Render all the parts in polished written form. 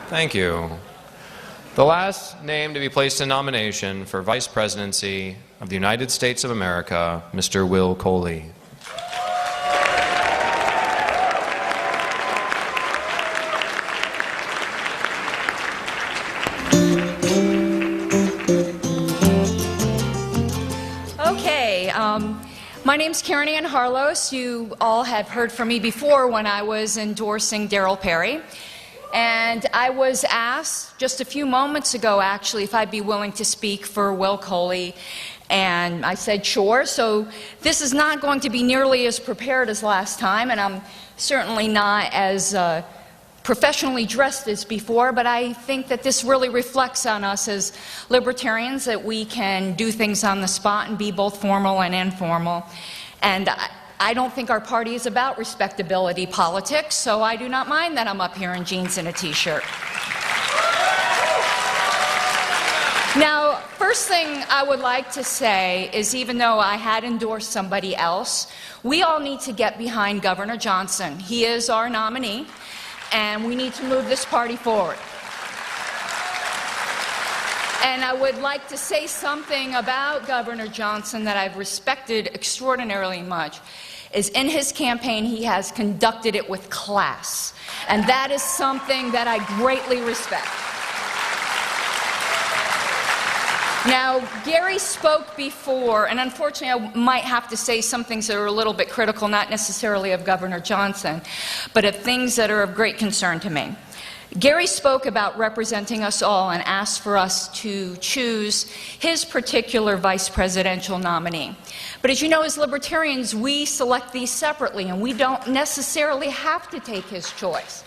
Thank you. The last name to be placed in nomination for Vice Presidency of the United States of America, Mr. Will Coley. Okay, my name's Karen Ann Harlos. You all have heard from me before when I was endorsing Darryl Perry. And I was asked just a few moments ago, actually, if I'd be willing to speak for Will Coley. And I said, sure. So this is not going to be nearly as prepared as last time, and I'm certainly not as professionally dressed as before, but I think that this really reflects on us as libertarians, that we can do things on the spot and be both formal and informal. And I don't think our party is about respectability politics, so I do not mind that I'm up here in jeans and a t-shirt. Now, first thing I would like to say is, even though I had endorsed somebody else, we all need to get behind Governor Johnson. He is our nominee, and we need to move this party forward. And I would like to say something about Governor Johnson that I've respected extraordinarily much, is in his campaign he has conducted it with class. And that is something that I greatly respect. Now, Gary spoke before, and unfortunately I might have to say some things that are a little bit critical, not necessarily of Governor Johnson, but of things that are of great concern to me. Gary spoke about representing us all and asked for us to choose his particular vice presidential nominee. But as you know, as libertarians, we select these separately, and we don't necessarily have to take his choice.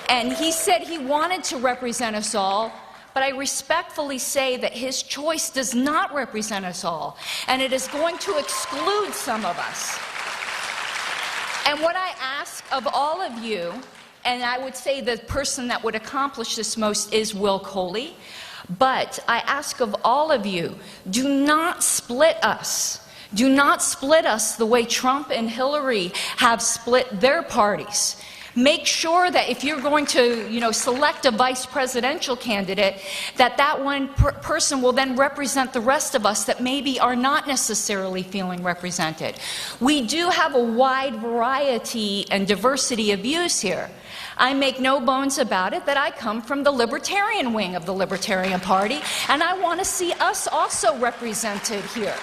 And he said he wanted to represent us all, but I respectfully say that his choice does not represent us all, and it is going to exclude some of us. And what I ask of all of you, and I would say the person that would accomplish this most is Will Coley, but I ask of all of you, do not split us. Do not split us the way Trump and Hillary have split their parties. Make sure that if you're going to, select a vice presidential candidate, that one person will then represent the rest of us that maybe are not necessarily feeling represented. We do have a wide variety and diversity of views here. I make no bones about it that I come from the libertarian wing of the Libertarian Party, and I want to see us also represented here.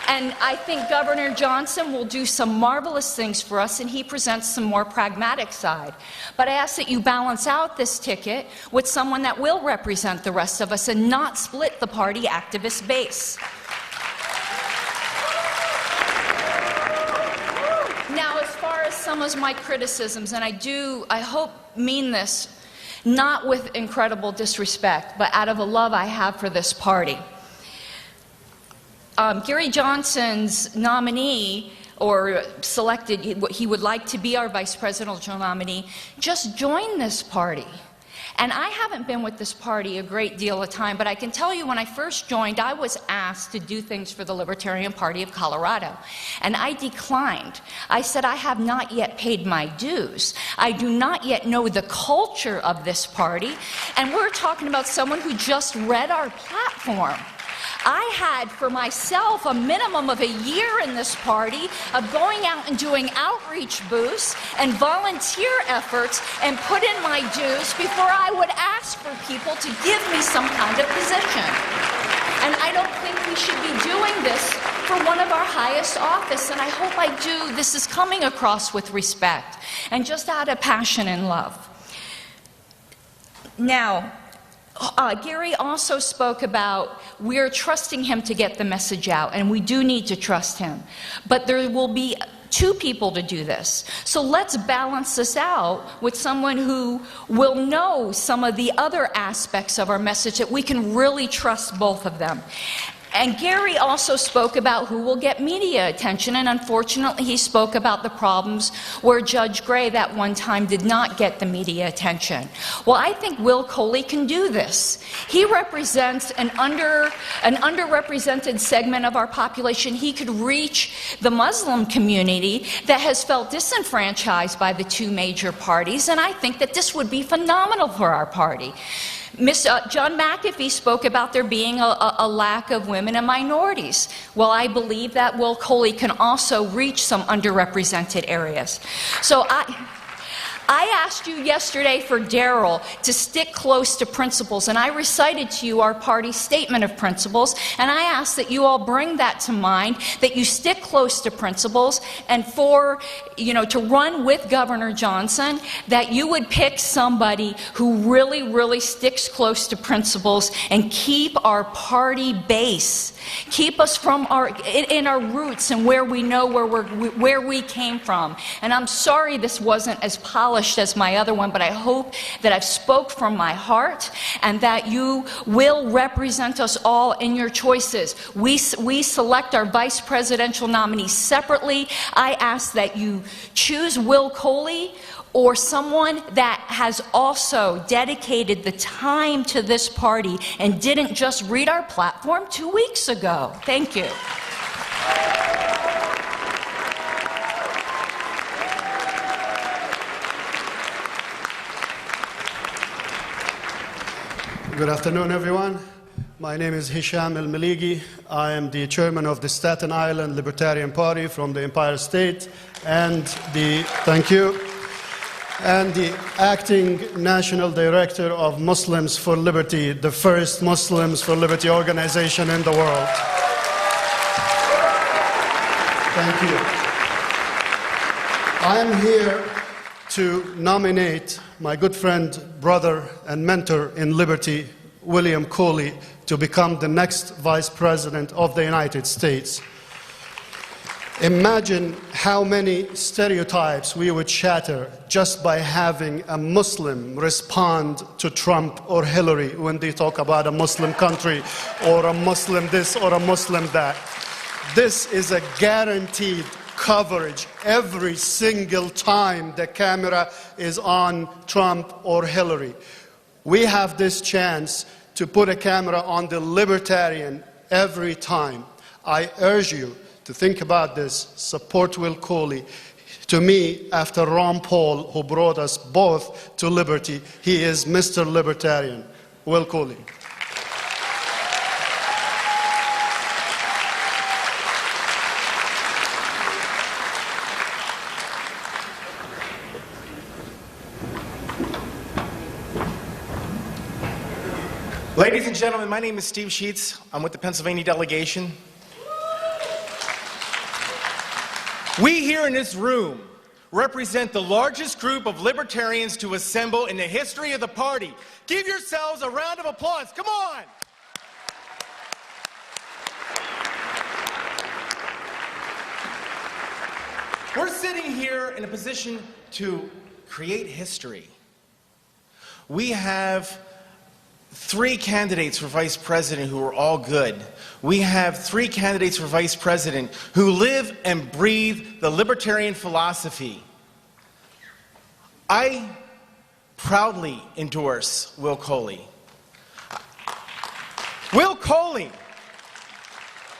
And I think Governor Johnson will do some marvelous things for us, and he presents some more pragmatic side. But I ask that you balance out this ticket with someone that will represent the rest of us and not split the party activist base. Now, as far as some of my criticisms, and I hope mean this not with incredible disrespect, but out of a love I have for this party. Gary Johnson's nominee, or selected, he would like to be our vice presidential nominee, just joined this party. And I haven't been with this party a great deal of time, but I can tell you when I first joined, I was asked to do things for the Libertarian Party of Colorado. And I declined. I said, I have not yet paid my dues. I do not yet know the culture of this party. And we're talking about someone who just read our platform. I had for myself a minimum of a year in this party of going out and doing outreach booths and volunteer efforts and put in my dues before I would ask for people to give me some kind of position. And I don't think we should be doing this for one of our highest office, and I hope this is coming across with respect and just out of passion and love. Now, Gary also spoke about we're trusting him to get the message out, and we do need to trust him. But there will be two people to do this. So let's balance this out with someone who will know some of the other aspects of our message that we can really trust both of them. And Gary also spoke about who will get media attention, and unfortunately he spoke about the problems where Judge Gray that one time did not get the media attention. Well, I think Will Coley can do this. He represents an underrepresented segment of our population. He could reach the Muslim community that has felt disenfranchised by the two major parties, and I think that this would be phenomenal for our party. John McAfee spoke about there being a lack of women and minorities. Well, I believe that Will Coley can also reach some underrepresented areas. So I asked you yesterday for Darrell to stick close to principles, and I recited to you our party's statement of principles, and I ask that you all bring that to mind, that you stick close to principles, and to run with Governor Johnson, that you would pick somebody who really, really sticks close to principles and keep our party base, keep us from in our roots and where we know where we came from. And I'm sorry this wasn't as polished as my other one, but I hope that I've spoke from my heart and that you will represent us all in your choices. We select our vice presidential nominees separately. I ask that you choose Will Coley or someone that has also dedicated the time to this party and didn't just read our platform 2 weeks ago. Thank you. Good afternoon, everyone. My name is Hisham El-Maligi. I am the chairman of the Staten Island Libertarian Party from the Empire State and the acting national director of Muslims for Liberty, the first Muslims for Liberty organization in the world. Thank you. I am here to nominate my good friend, brother, and mentor in liberty, William Coley, to become the next Vice President of the United States. Imagine how many stereotypes we would shatter just by having a Muslim respond to Trump or Hillary when they talk about a Muslim country or a Muslim this or a Muslim that. This is a guaranteed coverage every single time the camera is on Trump or Hillary. We have this chance to put a camera on the libertarian every time. I urge you to think about this, support Will Coley. To me, after Ron Paul, who brought us both to liberty, he is Mr. Libertarian. Will Coley. Ladies and gentlemen, my name is Steve Sheets. I'm with the Pennsylvania delegation. We here in this room represent the largest group of libertarians to assemble in the history of the party. Give yourselves a round of applause. Come on! We're sitting here in a position to create history. We have 3 candidates for vice president who are all good. We have 3 candidates for vice president who live and breathe the libertarian philosophy. I proudly endorse Will Coley. Will Coley,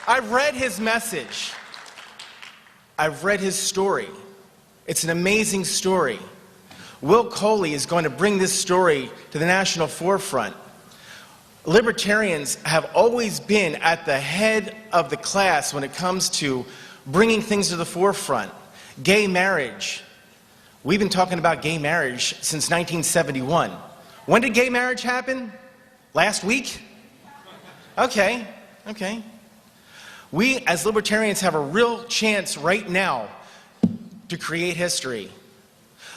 I've read his message. I've read his story. It's an amazing story. Will Coley is going to bring this story to the national forefront. Libertarians have always been at the head of the class when it comes to bringing things to the forefront. Gay marriage. We've been talking about gay marriage since 1971. When did gay marriage happen? Last week? Okay. We as libertarians have a real chance right now to create history.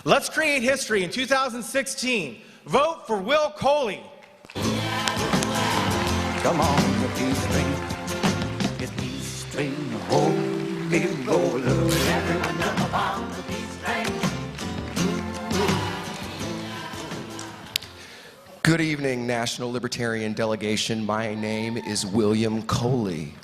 Let's create history in 2016. Vote for Will Coley. Come on, the peace train. It's peace train, home we roll. Everyone jump on the peace train. Good evening, National Libertarian Delegation. My name is William Coley.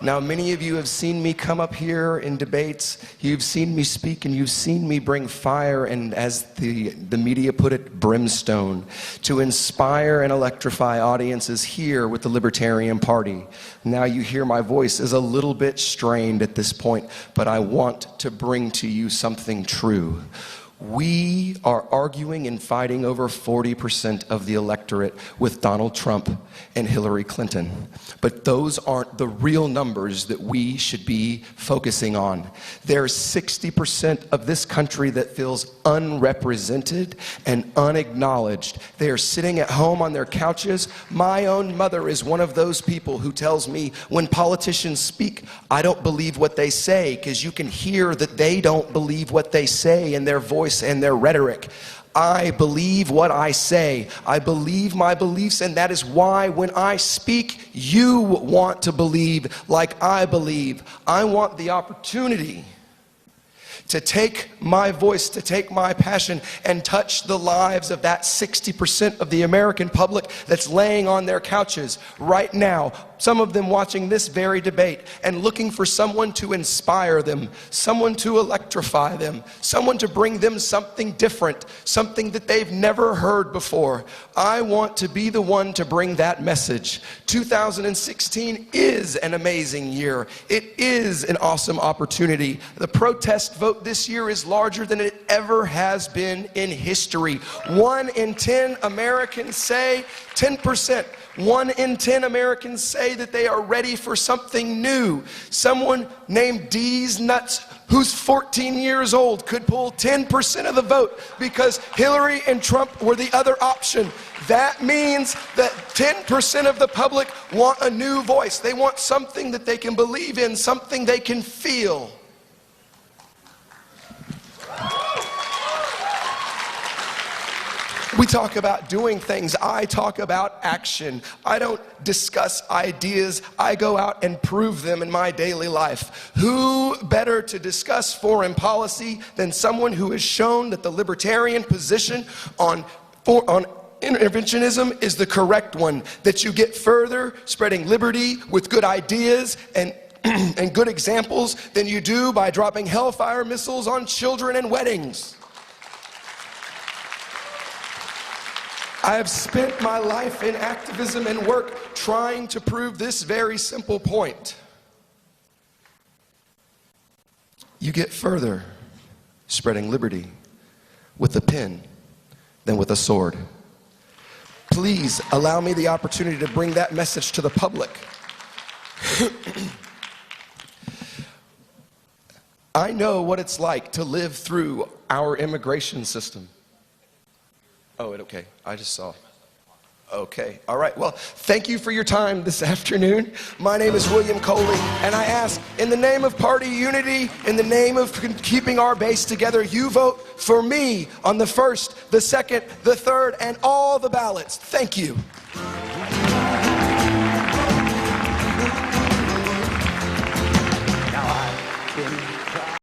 Now, many of you have seen me come up here in debates. You've seen me speak, and you've seen me bring fire and, as the media put it, brimstone, to inspire and electrify audiences here with the Libertarian Party. Now you hear my voice is a little bit strained at this point, but I want to bring to you something true. We are arguing and fighting over 40% of the electorate with Donald Trump and Hillary Clinton. But those aren't the real numbers that we should be focusing on. There's 60% of this country that feels unrepresented and unacknowledged. They are sitting at home on their couches. My own mother is one of those people who tells me when politicians speak, I don't believe what they say, because you can hear that they don't believe what they say in their voice and their rhetoric. I believe what I say. I believe my beliefs, and that is why when I speak, you want to believe like I believe. I want the opportunity to take my voice, to take my passion, and touch the lives of that 60% of the American public that's laying on their couches right now, some of them watching this very debate and looking for someone to inspire them, someone to electrify them, someone to bring them something different, something that they've never heard before. I want to be the one to bring that message. 2016 is an amazing year. It is an awesome opportunity. The protest vote this year is larger than it ever has been in history. 1 in 10 Americans say, 10%, 1 in 10 Americans say that they are ready for something new. Someone named D's Nuts, who's 14 years old, could pull 10% of the vote because Hillary and Trump were the other option. That means that 10% of the public want a new voice. They want something that they can believe in, something they can feel. We talk about doing things. I talk about action. I don't discuss ideas. I go out and prove them in my daily life. Who better to discuss foreign policy than someone who has shown that the libertarian position on interventionism is the correct one, that you get further spreading liberty with good ideas and good examples than you do by dropping hellfire missiles on children and weddings. I have spent my life in activism and work trying to prove this very simple point. You get further spreading liberty with a pen than with a sword. Please allow me the opportunity to bring that message to the public. I know what it's like to live through our immigration system. Oh, okay. I just saw. Okay. All right. Well, thank you for your time this afternoon. My name is William Coley, and I ask, in the name of party unity, in the name of keeping our base together, you vote for me on the 1st, the 2nd, the 3rd, and all the ballots. Thank you.